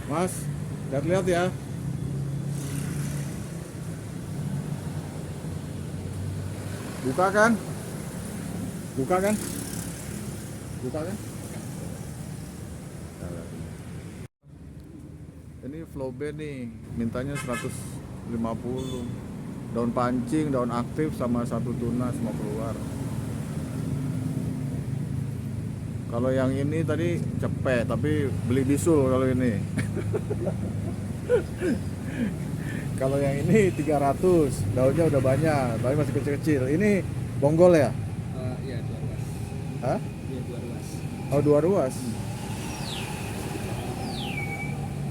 Mas, lihat-lihat ya. Buka kan? Buka kan? Buka kan? Ini flow bed nih, mintanya 150. Daun pancing, daun aktif sama satu tunas mau keluar. Kalau yang ini tadi cepet, tapi beli bisul kalau ini. Kalau yang ini 300, daunnya udah banyak, tapi masih kecil-kecil. Ini bonggol ya? Iya, dua ruas. Hah? Iya, dua ruas. Oh, dua ruas.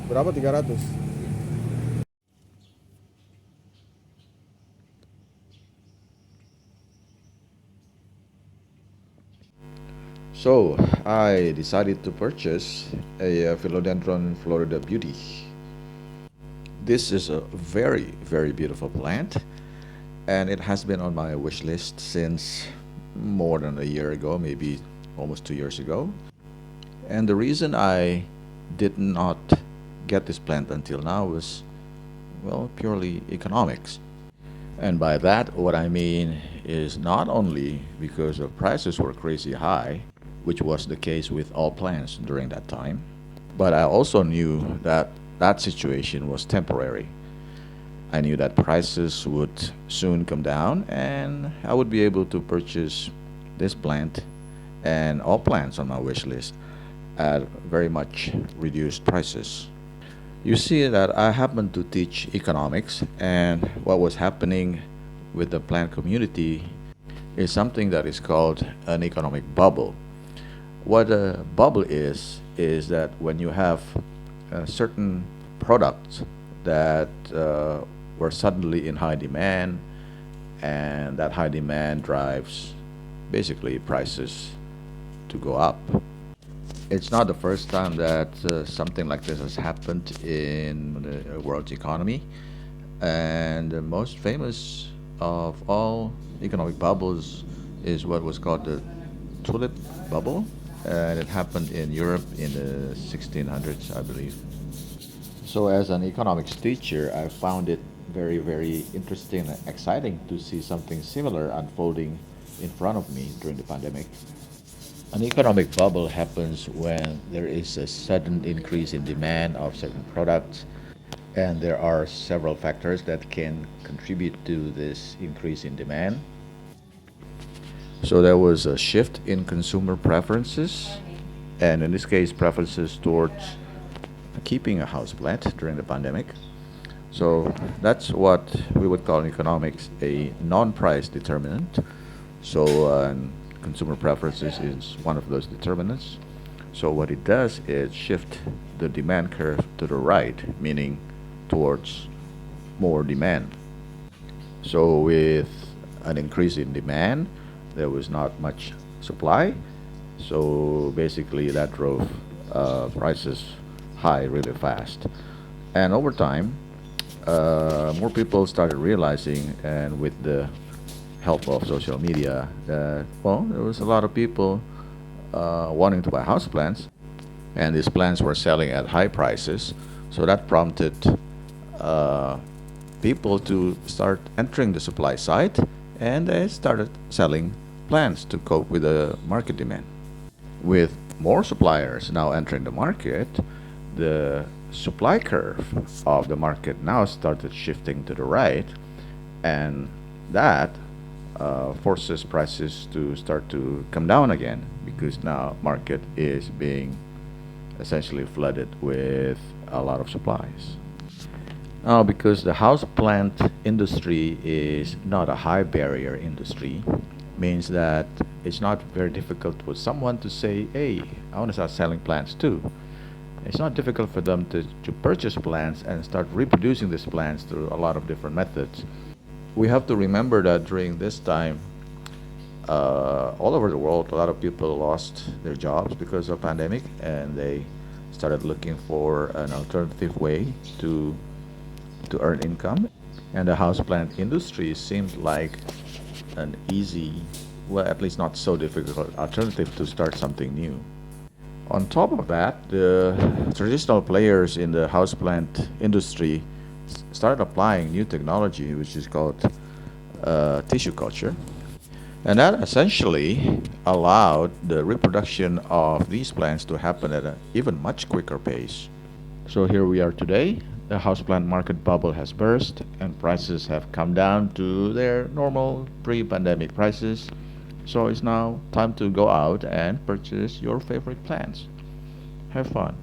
Berapa 300? So, I decided to purchase a Philodendron Florida Beauty. This is a very, very beautiful plant, and it has been on my wish list since more than a year ago, maybe almost 2 years ago. And the reason I did not get this plant until now was, well, purely economics. And by that, what I mean is not only because the prices were crazy high, which was the case with all plants during that time, but I also knew that that situation was temporary. I knew that prices would soon come down and I would be able to purchase this plant and all plants on my wish list at very much reduced prices. You see that I happen to teach economics, and what was happening with the plant community is something that is called an economic bubble. What a bubble is that when you have certain products that were suddenly in high demand, and that high demand drives basically prices to go up. It's not the first time that something like this has happened in the world's economy. And the most famous of all economic bubbles is what was called the tulip bubble. And it happened in Europe in the 1600s, I believe. So, as an economics teacher, I found it very, very interesting and exciting to see something similar unfolding in front of me during the pandemic. An economic bubble happens when there is a sudden increase in demand of certain products, and there are several factors that can contribute to this increase in demand. So there was a shift in consumer preferences, and in this case, preferences towards keeping a houseplant during the pandemic. So that's what we would call in economics a non-price determinant. So consumer preferences is one of those determinants. So what it does is shift the demand curve to the right, meaning towards more demand. So with an increase in demand, there was not much supply. So basically that drove prices high really fast. And over time, more people started realizing, and with the help of social media, that, well, there was a lot of people wanting to buy houseplants, and these plants were selling at high prices. So that prompted uh, people to start entering the supply side, and they started selling plants to cope with the market demand. With more suppliers now entering the market, the supply curve of the market now started shifting to the right, and that forces prices to start to come down again because now market is being essentially flooded with a lot of supplies. Now, because the house plant industry is not a high barrier industry, means that it's not very difficult for someone to say, hey, I want to start selling plants too. It's not difficult for them to purchase plants and start reproducing these plants through a lot of different methods. We have to remember that during this time, all over the world, a lot of people lost their jobs because of pandemic, and they started looking for an alternative way to earn income. And the houseplant industry seemed like an easy, well, at least not so difficult alternative to start something new. On top of that, the traditional players in the houseplant industry started applying new technology, which is called tissue culture. And that essentially allowed the reproduction of these plants to happen at an even much quicker pace. So here we are today. The houseplant market bubble has burst and prices have come down to their normal pre-pandemic prices. So it's now time to go out and purchase your favorite plants. Have fun.